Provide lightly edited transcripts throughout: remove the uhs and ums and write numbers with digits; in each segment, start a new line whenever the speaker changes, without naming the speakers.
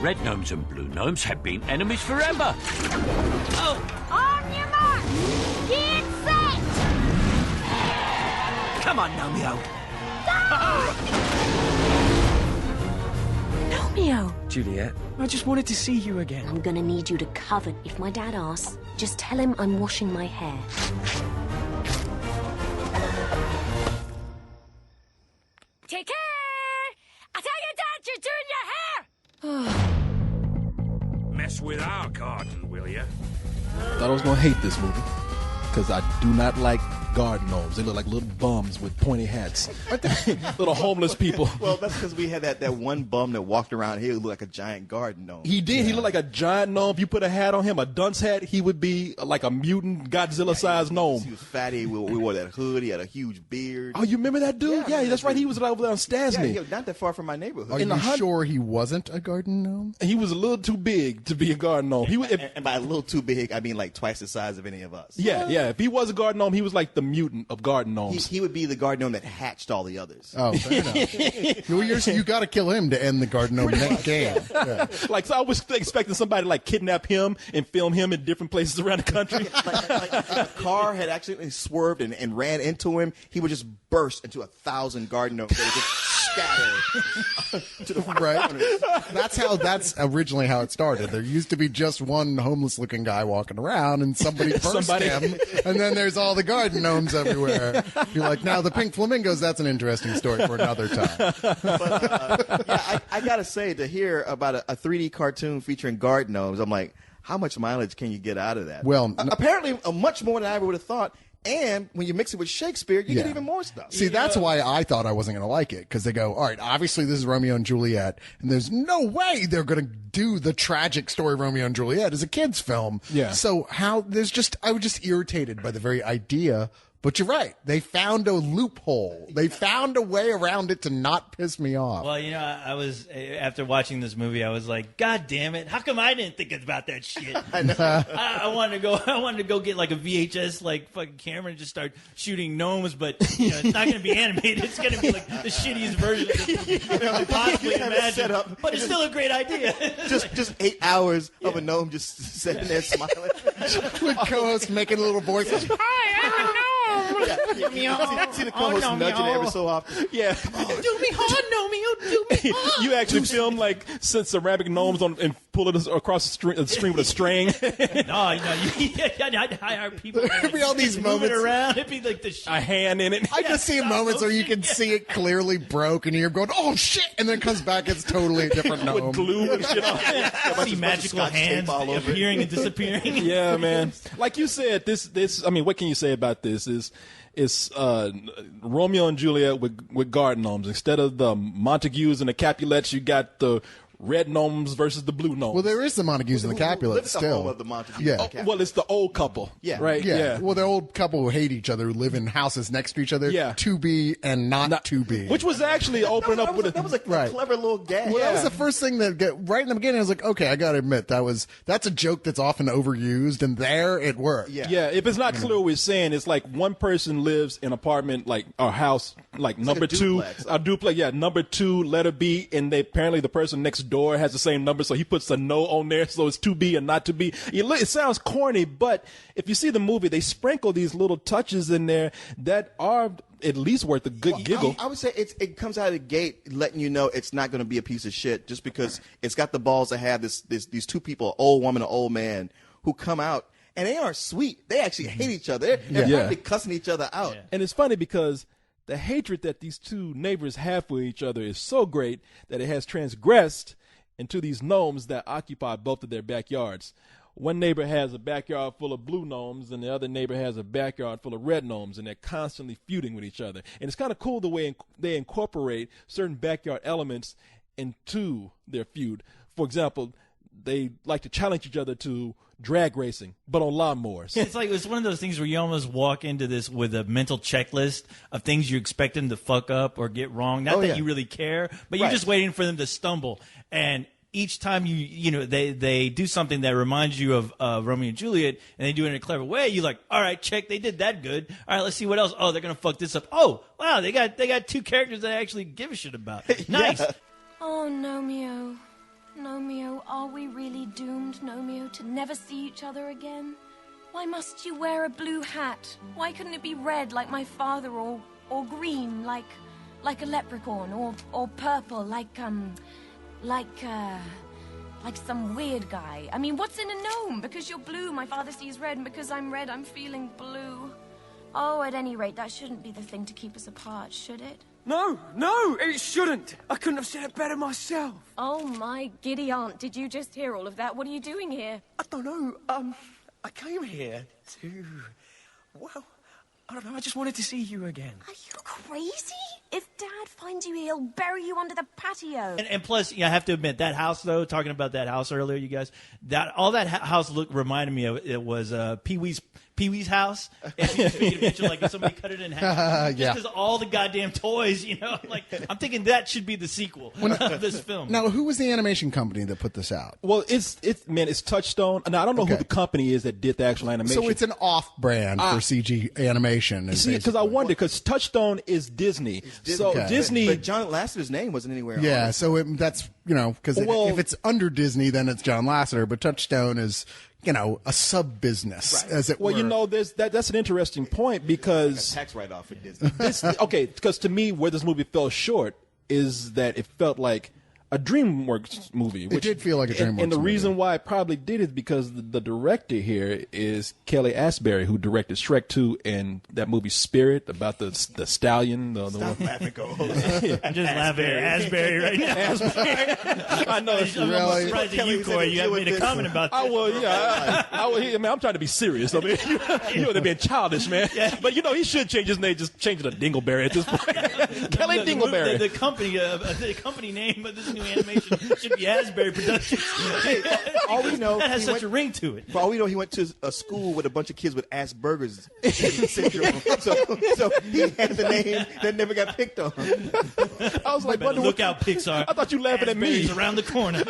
red gnomes and blue gnomes have been enemies forever.
Oh! On your mark! Get set!
Come on, Gnomeo.
Gnomeo!
Juliet, I just wanted to see you again.
I'm gonna need you to cover. If my dad asks, just tell him I'm washing my hair.
Take care! I tell your dad you're doing your hair!
Mess with our garden, will ya?
Thought I was gonna hate this movie because I do not like garden gnomes. They look like little bums with pointy hats. Little homeless people.
Well, that's because we had that one bum that walked around here who looked like a giant garden gnome.
He did. Yeah. He looked like a giant gnome. If you put a hat on him, a dunce hat, he would be like a mutant Godzilla-sized gnome.
He was fatty. We wore that hood. He had a huge beard.
Oh, you remember that dude? Yeah, that's right. He was over there on Stansny.
Yeah, not that far from my neighborhood.
Are you sure he wasn't a garden gnome?
He was a little too big to be a garden gnome.
And by a little too big, I mean like twice the size of any of us.
Yeah. If he was a garden gnome, he was like the mutant of garden gnomes.
He would be the garden gnome that hatched all the others.
Oh, fair enough. You got to kill him to end the garden gnome game. Yeah.
Like, so I was expecting somebody to like kidnap him and film him in different places around the country.
like if a car had actually swerved and ran into him, he would just burst into 1,000 garden gnomes that would just scatter to the
right. That's originally how it started. There used to be just one homeless-looking guy walking around, and somebody burst him, and then there's all the garden gnomes everywhere. You're like, now the pink flamingos. That's an interesting story for another time.
But, I gotta say, to hear about a 3D cartoon featuring garden gnomes, I'm like, how much mileage can you get out of that?
Well,
apparently much more than I ever would have thought. And when you mix it with Shakespeare, you get even more stuff.
See, that's why I thought I wasn't going to like it, because they go, all right, obviously this is Romeo and Juliet, and there's no way they're going to do the tragic story of Romeo and Juliet as a kid's film.
Yeah.
So I was just irritated by the very idea. But you're right. They found a loophole. They found a way around it to not piss me off.
Well, I was, after watching this movie, I was like, God damn it. How come I didn't think about that shit? I wanted to go get like a VHS like fucking camera and just start shooting gnomes, but it's not going to be animated. It's going to be like the shittiest version of this movie you could possibly imagine. But it's still a great idea.
just 8 hours of a gnome just sitting there smiling.
With co-host making little voices.
Hi, I'm a gnome!
See the co-host nudging it every so often.
Yeah.
Do me hard, Gnomeo, do me hard.
You actually film like ceramic gnomes and pull it across the stream with a string.
No, I'd hire people.
There'd be all these moments
around. It'd be like
a hand in it.
I just see moments where you can see it clearly broke, and you're going, "Oh shit!" And then it comes back, it's totally a different gnome
with glue and shit on it.
See magical hands appearing and disappearing.
Yeah, man. Like you said, this. I mean, what can you say about this? It's Romeo and Juliet with garden gnomes. Instead of the Montagues and the Capulets, you got the red gnomes versus the blue gnomes.
Well, there is the Montagues and the Capulets still.
Of the Montagues
well, it's the old couple.
Yeah.
Right?
Yeah. Well, the old couple who hate each other, who live in houses next to each other.
Yeah.
To be and not to be.
Which was actually opening up with
that was a clever little gag.
Well, that was the first thing that right in the beginning. I was like, okay, I got to admit that's a joke that's often overused, and there it worked.
Yeah. If it's not clear what we're saying, it's like one person lives in an apartment, like our house, like number
like
two,
a
duplex. Yeah, number 2, letter B, and apparently the person next door has the same number, so he puts a no on there, so it's to be and not to be. It sounds corny, but if you see the movie, they sprinkle these little touches in there that are at least worth a good giggle.
I would say it comes out of the gate letting you know it's not going to be a piece of shit just because it's got the balls to have these two people, an old woman, an old man, who come out. And they aren't sweet. They actually hate each other. They're probably cussing each other out.
Yeah. And it's funny because the hatred that these two neighbors have for each other is so great that it has transgressed into these gnomes that occupy both of their backyards. One neighbor has a backyard full of blue gnomes, and the other neighbor has a backyard full of red gnomes, and they're constantly feuding with each other. And it's kind of cool the way they incorporate certain backyard elements into their feud. For example, they like to challenge each other to drag racing, but on lawnmowers.
It's one of those things where you almost walk into this with a mental checklist of things you expect them to fuck up or get wrong. Not that you really care, but you're just waiting for them to stumble. And each time they do something that reminds you of Romeo and Juliet, and they do it in a clever way, you're like, all right, check, they did that good. All right, let's see what else. Oh, they're gonna fuck this up. Oh, wow, they got two characters that I actually give a shit about. Nice.
Oh, Gnomeo. Gnomeo, are we really doomed, Gnomeo, to never see each other again? Why must you wear a blue hat? Why couldn't it be red like my father, or green like a leprechaun, or purple like some weird guy? I mean, what's in a gnome? Because you're blue, my father sees red, and because I'm red, I'm feeling blue. Oh, at any rate, that shouldn't be the thing to keep us apart, should it?
No, it shouldn't. I couldn't have said it better myself.
Oh, my giddy aunt, did you just hear all of that? What are you doing here?
I don't know. I came here to... Well, I don't know. I just wanted to see you again.
Are you crazy? If Dad finds you, he'll bury you under the patio.
And plus, I have to admit, that house, though, talking about that house earlier, you guys, all that house reminded me of, it was Pee-wee's house. And you just figured picture like if somebody cut it in half. Just because all the goddamn toys, I'm thinking that should be the sequel of this film.
Now, who was the animation company that put this out?
Well, it's Touchstone. And I don't know who the company is that did the actual animation.
So it's an off-brand for CG animation.
See, because I wonder, because Touchstone is Disney. So Disney...
But John Lasseter's name wasn't anywhere.
Yeah, so that's, because if it's under Disney, then it's John Lasseter, but Touchstone is... a sub-business, as it were.
Well, that's an interesting point because...
Like a tax write-off for Disney.
Because to me, where this movie fell short is that it felt like a DreamWorks movie.
It did feel like a DreamWorks movie.
And the reason why it probably did is because the director here is Kelly Asbury, who directed Shrek 2 and that movie Spirit about the stallion.
Stop laughing, go.
I'm just laughing at Asbury right now.
I know.
I'm surprised at you, Corey. You haven't made a comment about that.
I'm trying to be serious. I mean, they're being childish, man. Yeah. But he should change his name. Just change it to Dingleberry at this point. Kelly Dingleberry.
The company name of this new animation should be Asbury Productions.
All we know,
that has such a ring to it.
For all we know, he went to a school with a bunch of kids with Asperger's syndrome. so he had the name that never got picked on.
I was like,
look out, Pixar.
I thought you laughing at me.
Around the corner.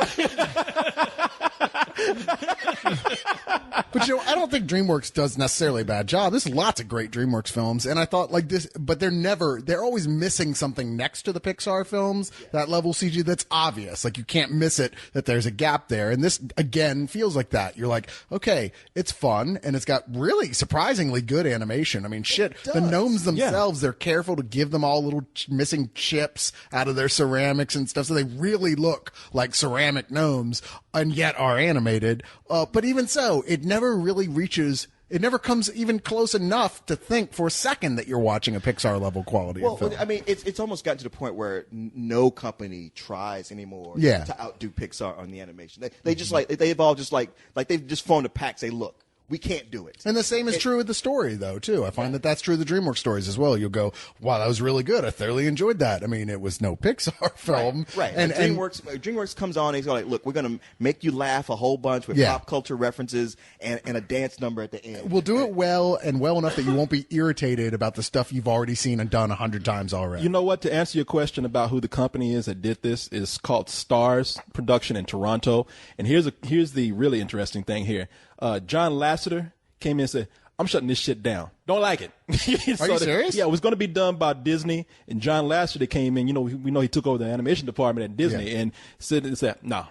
But I don't think DreamWorks does necessarily a bad job. There's lots of great DreamWorks films, and I thought like this, but they're always missing something next to the Pixar films, that level CG that's obvious. Like you can't miss it, that there's a gap there. And this, again, feels like that. You're like, okay, it's fun, and it's got really surprisingly good animation. I mean, shit, the gnomes themselves, they're careful to give them all little missing chips out of their ceramics and stuff, so they really look like ceramic gnomes, and yet are animated. But even so, it never really reaches... It never comes even close enough to think for a second that you're watching a Pixar level quality of film.
I mean, it's almost gotten to the point where no company tries anymore to outdo Pixar on the animation. They just they've all just they've just phoned a pack, say, look, we can't do it.
And the same is true with the story, though, too. I find that that's true of the DreamWorks stories as well. You'll go, wow, that was really good. I thoroughly enjoyed that. I mean, it was no Pixar film.
Right. And DreamWorks comes on and he's like, look, we're going to make you laugh a whole bunch with pop culture references and a dance number at the end.
We'll do it well and well enough that you won't be irritated about the stuff you've already seen and done 100 times already.
You know what? To answer your question about who the company is that did this, is called Stars Production in Toronto. And here's the really interesting thing here. John Lasseter came in and said, I'm shutting this shit down. Don't like it.
Are you serious?
Yeah, it was going to be done by Disney, and John Lasseter came in. We know he took over the animation department at Disney, and said, no,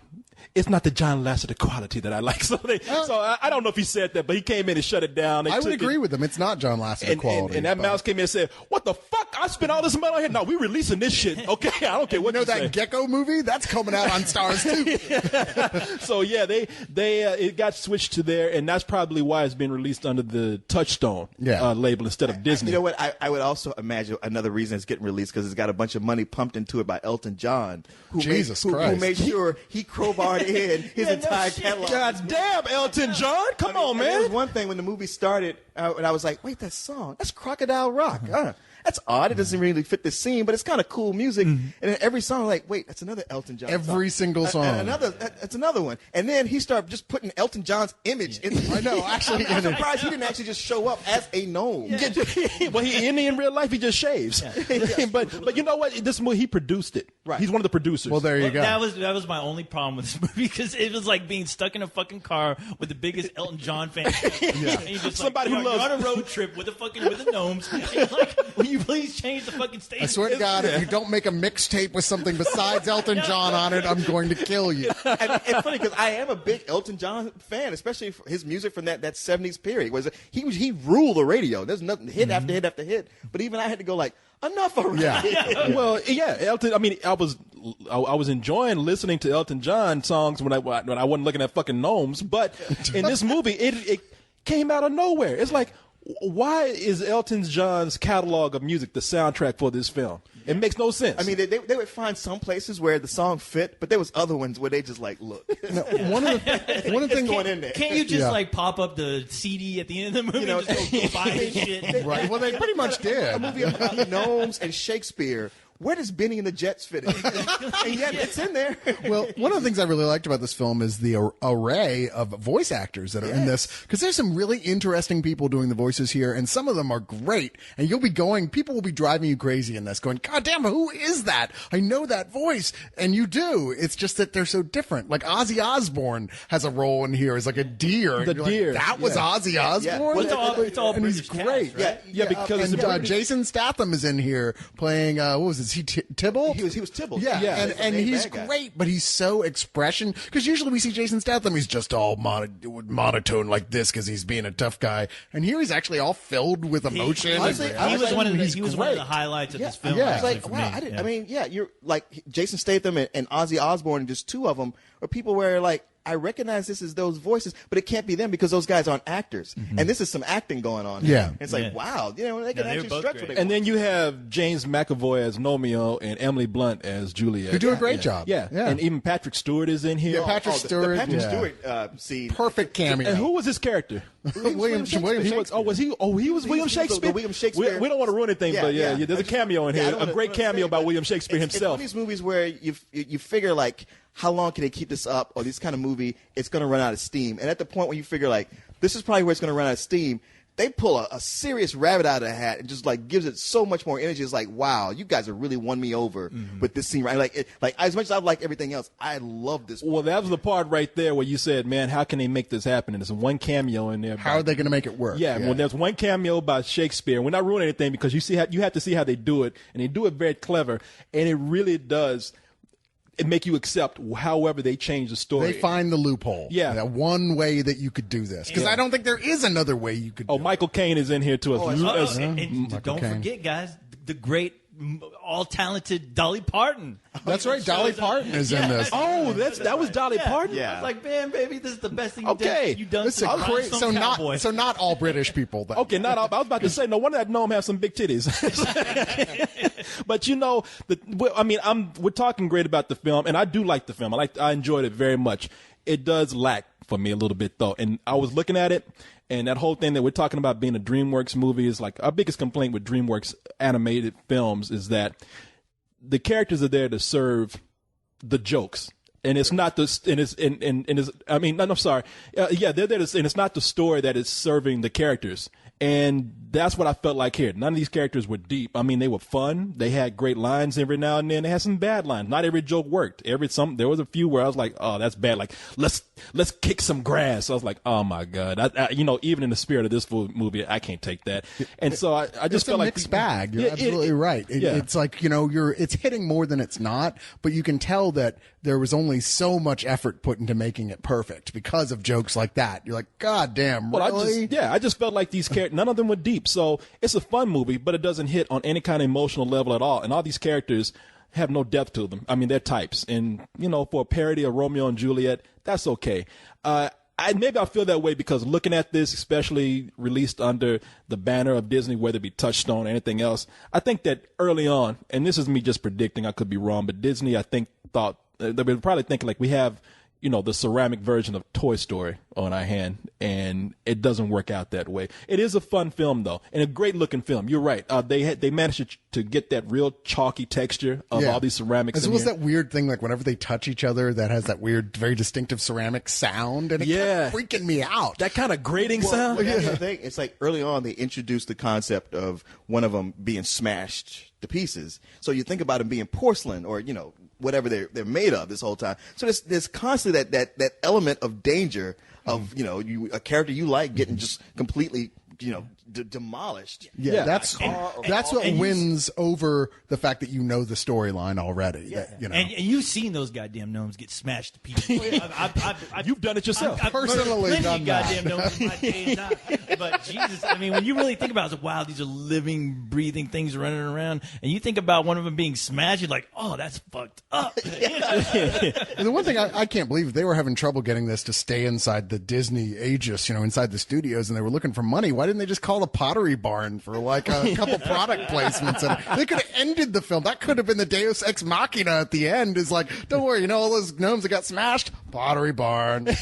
it's not the John Lasseter quality that I like. So I don't know if he said that, but he came in and shut it down.
I would agree with him. It's not John Lasseter quality.
And that mouse came in and said, what the fuck? I spent all this money on here. No, we're releasing this shit. Okay, I don't care what you
that
say.
Gecko movie? That's coming out on Stars too.
So yeah, it got switched to there, and that's probably why it's been released under the Touchstone label instead of Disney.
You know what? I would also imagine another reason it's getting released because it's got a bunch of money pumped into it by Elton John, who made sure he crowbarred in his entire catalog.
God damn, Elton John! Come on, man.
It was one thing when the movie started, and I was like, wait, that song, that's Crocodile Rock. That's odd. It doesn't really fit the scene, but it's kind of cool music. And then every song, I'm like, wait, that's another Elton John
song. Single song.
That's another one. And then he started just putting Elton John's image in the
I know, actually.
I'm surprised he didn't actually just show up as a gnome.
Well, in real life, he just shaves. But you know what? This movie, he produced it.
Right.
He's one of the producers.
Well, there you go.
That was my only problem with this movie because it was like being stuck in a fucking car with the biggest Elton John fan. And you just
somebody who loves
you're on a road trip with the gnomes. And you're like,
when
you please change the fucking station?
I swear to God, if you don't make a mixtape with something besides Elton John on it, I'm going to kill you.
And it's funny because I am a big Elton John fan, especially for his music from that 70s period. He ruled the radio. There's nothing hit after hit after hit. But even I had to go like, enough already.
Yeah.
Well, yeah, Elton. I mean, I was enjoying listening to Elton John songs when I wasn't looking at fucking gnomes. But in this movie, it came out of nowhere. It's like, why is Elton John's catalog of music the soundtrack for this film? It makes no sense.
I mean, they would find some places where the song fit, but there was other ones where they just like, look.
No, one of the things
going in there.
Can't you just like pop up the CD at the end of the movie and just go buy this shit?
right? Well, they pretty much did.
A movie about gnomes and Shakespeare. Where does Benny and the Jets fit in? And yet it's in there.
Well, one of the things I really liked about this film is the array of voice actors that are in this, because there's some really interesting people doing the voices here, and some of them are great. And people will be driving you crazy in this, going, God damn, who is that? I know that voice. And you do. It's just that they're so different. Like Ozzy Osbourne has a role in here as like a deer.
The deer.
Like, that was Ozzy Osbourne?
Yeah.
Well, it's all
and he's
British
great.
cast, right?
yeah, because
And Jason Statham is in here playing, what was it? Is he Tybalt?
He was Tybalt.
Yeah, and he's great, but he's so expression. Because usually we see Jason Statham, he's just all monotone like this because he's being a tough guy, and here he's actually all filled with emotion.
He was one of the highlights of this film.
Yeah.
I was
actually,
like,
for
wow,
me.
I mean, you're like Jason Statham and Ozzy Osbourne, and just two of them are people where like, I recognize this as those voices, but it can't be them because those guys aren't actors. And this is some acting going on.
Yeah.
And it's like, wow, they can
they were
actually
both
stretch
great.
what they
And then
want.
you have James McAvoy as Gnomeo and Emily Blunt as Juliet.
Who do a great job.
Yeah. And even Patrick Stewart is in here.
Yeah, Patrick
the
Stewart.
Patrick
yeah.
Stewart scene.
Perfect cameo.
And who was his character?
William Shakespeare.
He was William Shakespeare.
the William Shakespeare.
We don't want to ruin anything, but
Yeah.
there's a cameo in
Yeah, I
here,
don't
a
wanna-
great cameo by William Shakespeare
It's
himself.
one of these movies where you figure like, how long can they keep this up? Or this kind of movie, it's going to run out of steam. And at the point when you figure like, this is probably where it's going to run out of steam, they pull a serious rabbit out of the hat and just like gives it so much more energy. It's like, wow, you guys have really won me over with this scene, right? Like as much as I like everything else, I love this.
Well, that was the part right there where you said, man, how can they make this happen? And there's one cameo in there.
How are they going to make it work?
Yeah, well, there's one cameo by Shakespeare. We're not ruining anything because you have to see how they do it, and they do it very clever, and it really does. It make you accept however they change the story.
They find the loophole.
Yeah.
That one way that you could do this. Because I don't think there is another way you could do it.
Michael Caine is in here too.
And
Michael
don't
Caine.
forget, guys, the great, all-talented Dolly Parton.
That's right. Dolly Parton is in this.
Oh, that was Dolly Parton.
Yeah.
I was like, man, baby, this is the best thing
Okay.
you've done.
Listen,
since
great.
Rhinestone Cowboy.
So not all British people. Then.
Okay, not all. I was about to say, no wonder that gnome has some big titties. But we're talking great about the film, and I do like the film. I enjoyed it very much. It does lack for me a little bit though, and I was looking at it, and that whole thing that we're talking about being a DreamWorks movie is like our biggest complaint with DreamWorks animated films is that the characters are there to serve the jokes. And it's not the, they're there to, and it's not the story that is serving the characters. And that's what I felt like here. None of these characters were deep. I mean, they were fun. They had great lines every now and then. They had some bad lines. Not every joke worked. There was a few where I was like, oh, that's bad. Like, let's kick some grass. I was like, oh my God. Even in the spirit of this movie, I can't take that. And so I just felt like
it's a mixed bag. You're absolutely right. It's like, it's hitting more than it's not, but you can tell that there was only so much effort put into making it perfect because of jokes like that. You're like, God damn, really?
I just felt like these characters, none of them were deep. So it's a fun movie, but it doesn't hit on any kind of emotional level at all. And all these characters have no depth to them. I mean, they're types. And, for a parody of Romeo and Juliet, that's okay. Maybe I feel that way because looking at this, especially released under the banner of Disney, whether it be Touchstone or anything else, I think that early on, and this is me just predicting, I could be wrong, but Disney, I think, thought, they were probably thinking like we have, the ceramic version of Toy Story on our hand, and it doesn't work out that way. It is a fun film though, and a great looking film. You're right. They managed to get that real chalky texture of all these ceramics.
As well as that weird thing, like whenever they touch each other, that has that weird, very distinctive ceramic sound, and it kept freaking me out.
That kind of grating sound.
That's the thing. It's like early on they introduced the concept of one of them being smashed to pieces. So you think about them being porcelain or whatever they're made of this whole time. So there's constantly that element of danger of a character you like getting just completely demolished.
Yeah, that's what wins over the fact that you know the storyline already.
Yeah.
That,
and you've seen those goddamn gnomes get smashed to pieces.
You've done it yourself.
I've
personally
murdered
done
plenty
that.
goddamn gnomes in my day and time. But Jesus, I mean, when you really think about it, it's like, wow, these are living, breathing things running around. And you think about one of them being smashed, you're like, oh, that's fucked up.
And the one thing I can't believe, they were having trouble getting this to stay inside the Disney Aegis, inside the studios, and they were looking for money. Why didn't they just call the Pottery Barn for like a couple product placements? And they could have ended the film. That could have been the Deus Ex Machina at the end. Is like, don't worry, all those gnomes that got smashed, Pottery Barn.
I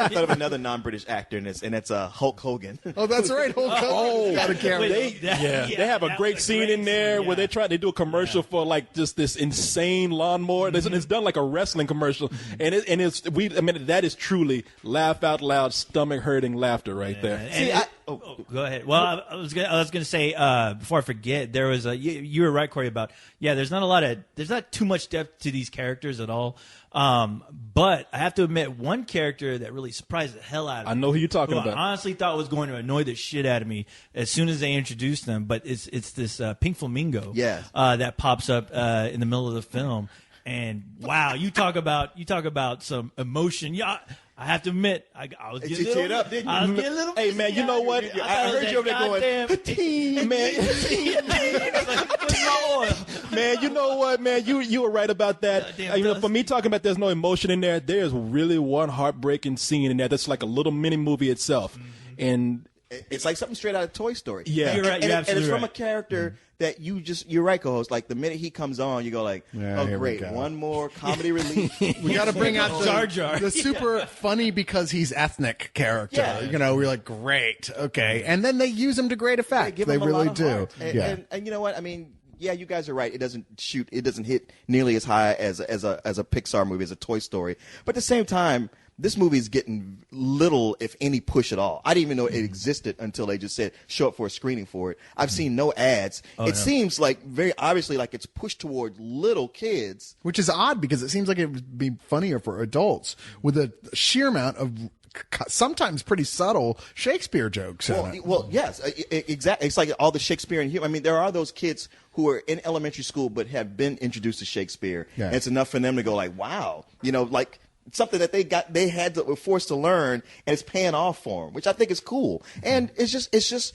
thought of another non-British actor in this, and it's Hulk Hogan.
Oh, that's right, Hulk Hogan. Got a camera.
They have a great scene in there where they do a commercial for like just this insane lawnmower. It's done like a wrestling commercial, and that is truly laugh out loud, stomach hurting laughter right there.
See, go ahead. Well, I was gonna say before I forget, there was you were right, Corey, about there's not too much depth to these characters at all. But I have to admit, one character that really surprised the hell out of me.
I know who you're talking about.
I honestly thought was going to annoy the shit out of me as soon as they introduced them. But it's this pink flamingo that pops up in the middle of the film. And wow, you talk about some emotion. Yeah, I have to admit, I was getting
teared up, didn't you?
I was getting a little.
Hey man, you know what?
I heard you over there going,
"Teen, man." Man, you know what, man? You were right about that. For me talking about there's no emotion in there, there's really one heartbreaking scene in there that's like a little mini movie itself, and
it's like something straight out of Toy Story.
Yeah,
you're right.
And
You're
it's from
right.
a character that you're right, co-host. Like the minute he comes on, you go like, oh
here we
great,
go.
one more comedy relief.
We got to bring out
Jar Jar.
the super funny because he's ethnic character.
Yeah.
We're like, great, okay, and then they use him to great effect.
Give
They
him a
really
lot of
do.
heart. And you know what? I mean, yeah, you guys are right. It doesn't hit nearly as high as a Pixar movie, as a Toy Story. But at the same time, this movie is getting little, if any, push at all. I didn't even know it existed until they just said show up for a screening for it. I've seen no ads. Seems like very obviously like it's pushed toward little kids,
Which is odd because it seems like it would be funnier for adults with a sheer amount of sometimes pretty subtle Shakespeare jokes in it.
Well, yes, exactly. It's like all the Shakespearean humor. I mean, there are those kids who are in elementary school but have been introduced to Shakespeare.
Yeah.
And it's enough for them to go like, wow, like something that were forced to learn, and it's paying off for them, which I think is cool. And it's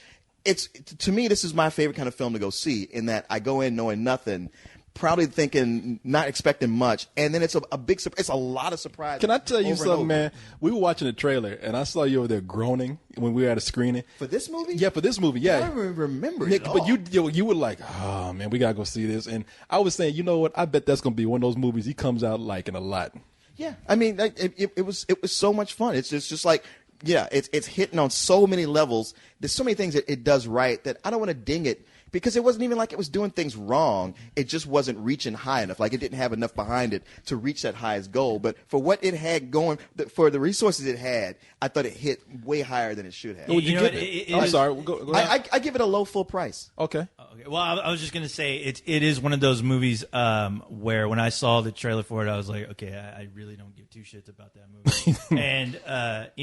to me, this is my favorite kind of film to go see, in that I go in knowing nothing, probably thinking, not expecting much, and then it's a big surprise. It's a lot of surprise.
Can I tell you
over and
something,
over.
man? We were watching the trailer, and I saw you over there groaning when we were at a screening.
For this movie?
Yeah, for this movie, yeah.
I don't even remember
Nick,
it at all.
but you were like, oh, man, we got to go see this. And I was saying, you know what? I bet that's going to be one of those movies he comes out liking a lot.
Yeah, I mean, it was so much fun. It's just like, it's hitting on so many levels. There's so many things that it does right that I don't want to ding it, because it wasn't even like it was doing things wrong. It just wasn't reaching high enough. Like, it didn't have enough behind it to reach that highest goal. But for what it had going, for the resources it had, I thought it hit way higher than it should have.
What would you give it? I'm sorry. Go ahead.
I give it a low full price.
Okay.
Okay. Well, I was just gonna say it is one of those movies where when I saw the trailer for it, I was like, okay, I really don't give two shits about that movie. And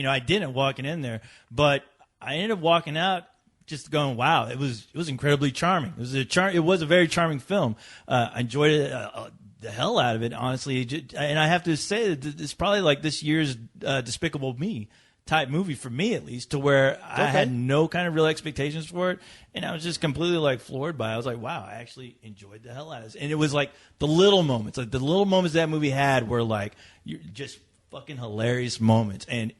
I didn't walking in there, but I ended up walking out just going, wow, it was incredibly charming. It was a very charming film. I enjoyed it the hell out of it, honestly. And I have to say that it's probably like this year's Despicable Me type movie, for me at least, to where I had no kind of real expectations for it, and I was just completely like floored by it. I was like, wow, I actually enjoyed the hell out of it. And it was like the little moments that movie had were like, you're just fucking hilarious moments and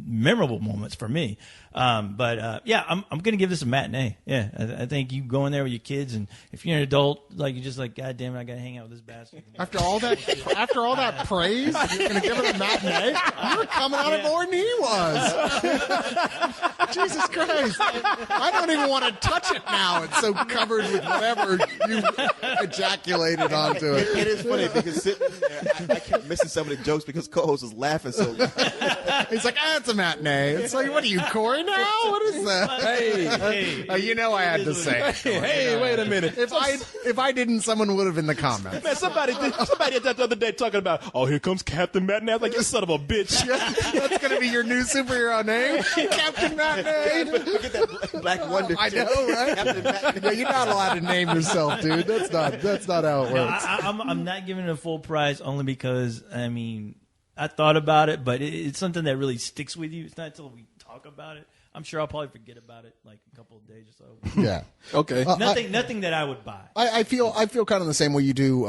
memorable moments for me. But I'm gonna give this a matinee. Yeah, I think you go in there with your kids, and if you're an adult, like, you're just like, God damn it, I gotta hang out with this bastard.
After all that praise, you're gonna give it a matinee? You were coming out of more than he was. Jesus Christ! I don't even want to touch it now. It's so covered with whatever you ejaculated onto it.
It is funny because sitting there, I kept missing some of the jokes because co-host was laughing so.
He's like, it's a matinee. It's like, what are you, Corey now? What is that?
Hey,
you know I had to say it.
hey, wait a minute.
If I didn't, someone would have in the comments.
Man, somebody did that the other day talking about, oh, here comes Captain Matinee. I was like, you son of a bitch.
That's going to be your new superhero name? Captain Matinee.
Look at that Black Wonder.
I know, right?
Captain Matinee.
Yeah, you're not allowed to name yourself, dude. That's not how it works.
I'm not giving it a full price only because, I mean, I thought about it, but it's something that really sticks with you. It's not until we talk about it. I'm sure I'll probably forget about it like a couple of days or so.
Yeah.
Okay.
Nothing that I would buy.
I feel kind of the same way you do,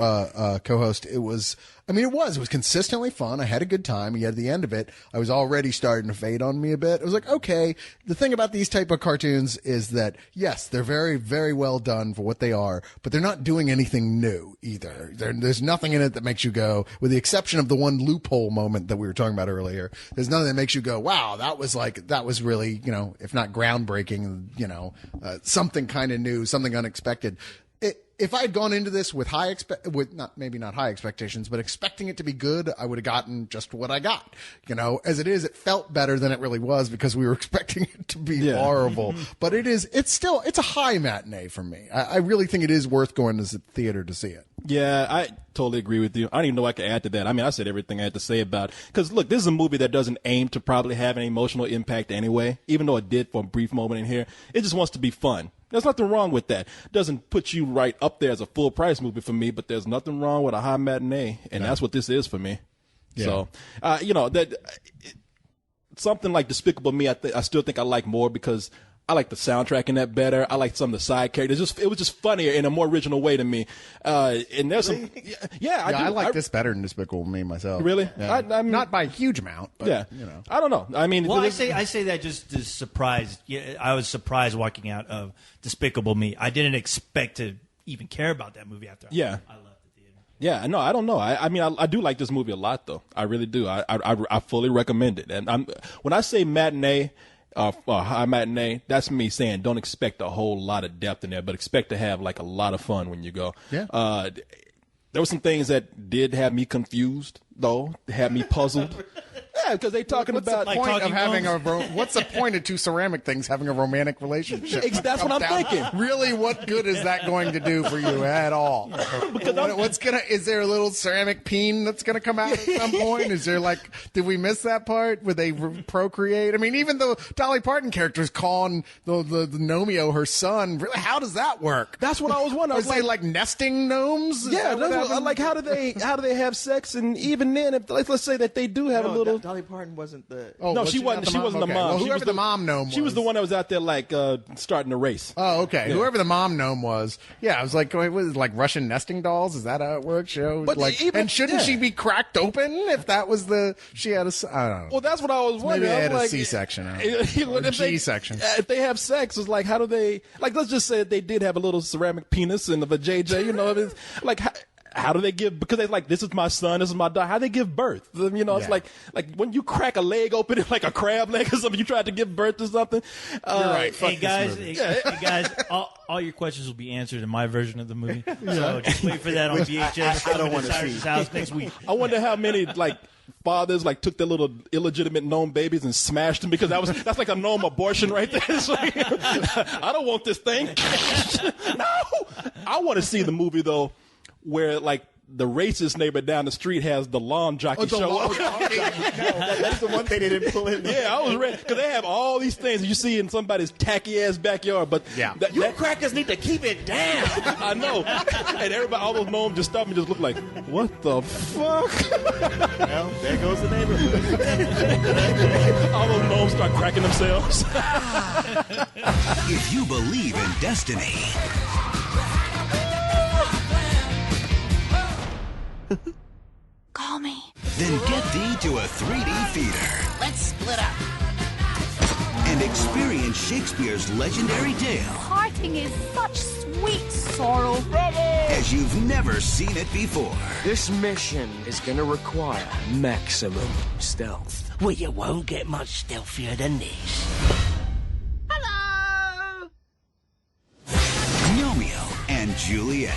co-host. It was consistently fun. I had a good time. Yet at the end of it, I was already starting to fade on me a bit. I was like, okay, the thing about these type of cartoons is that, yes, they're very, very well done for what they are, but they're not doing anything new either. There's nothing in it that makes you go, with the exception of the one loophole moment that we were talking about earlier, there's nothing that makes you go, wow, that was really, if not groundbreaking, something kind of new, something unexpected. If I had gone into this with maybe not high expectations, but expecting it to be good, I would have gotten just what I got. As it is, it felt better than it really was because we were expecting it to be horrible. But it's a high matinee for me. I really think it is worth going to the theater to see it.
Yeah, I totally agree with you. I don't even know what I can add to that. I mean, I said everything I had to say about it. Because, look, this is a movie that doesn't aim to probably have an emotional impact anyway, even though it did for a brief moment in here. It just wants to be fun. There's nothing wrong with that. Doesn't put you right up there as a full price movie for me, but there's nothing wrong with a high matinee, and that's what this is for me. Yeah. So, something like Despicable Me, I still think I like more because I like the soundtrack in that better. I like some of the side characters. It was just funnier in a more original way to me. And there's some,
I like this better than Despicable Me myself.
Really?
Yeah. I mean, not by a huge amount, but
I don't know. I mean,
well, I say that just to surprise. Yeah, I was surprised walking out of Despicable Me. I didn't expect to even care about that movie after I left the theater.
Yeah, no, I don't know. I mean, I do like this movie a lot, though. I really do. I fully recommend it. And when I say matinee, high matinee, that's me saying don't expect a whole lot of depth in there, but expect to have like a lot of fun when you go.
Yeah.
There were some things that did have me confused, though, had me puzzled. Yeah, because they talking about
the point of having what's the point of two ceramic things having a romantic relationship?
That's what I'm thinking.
Really, what good is that going to do for you at all? Because is there a little ceramic peen that's gonna come out at some point? Is there did we miss that part? Would they procreate? I mean, even the Dolly Parton character is calling the Gnomeo her son. Really, how does that work?
That's what I was wondering.
Are they like nesting gnomes?
Yeah, how do they have sex? And even then, if let's say that they do have a little.
Dolly Parton wasn't the.
Oh, no, she wasn't. She wasn't the mom.
Well,
she
whoever
was
the mom gnome was.
She was the one that was out there starting the race.
Oh, okay. Yeah. Whoever the mom gnome was. Yeah, I was like, was it like Russian nesting dolls? Is that how it works? And shouldn't she be cracked open if that was she had I don't know.
Well, that's what I was wondering.
Maybe they had a C-section. G-section.
If they have sex, it's like, how do they, let's just say that they did have a little ceramic penis and of a JJ, how do they give? Because they're like, this is my son, this is my daughter. How do they give birth? It's like when you crack a leg open, like a crab leg or something. You tried to give birth to something.
You're right.
Hey guys, all your questions will be answered in my version of the movie. So just wait for that on VHS.
I don't want to see
house next week.
I wonder how many fathers took their little illegitimate gnome babies and smashed them, because that's like a gnome abortion right there. It's like, I don't want this thing. No, I want to see the movie though, where the racist neighbor down the street has the lawn jockey show up.
That's the one thing they didn't pull in.
Yeah, I was ready, because they have all these things you see in somebody's tacky ass backyard. But
you crackers need to keep it down.
I know. And everybody, all those gnomes just stop and just look like, what the fuck?
Well, there goes the neighborhood.
All those gnomes start cracking themselves.
If you believe in destiny.
Call me.
Then get thee to a 3D theater.
Let's split up.
And experience Shakespeare's legendary tale.
Parting is such sweet sorrow.
As you've never seen it before.
This mission is gonna require maximum stealth.
Well, you won't get much stealthier than this.
Hello!
Gnomeo and Juliet.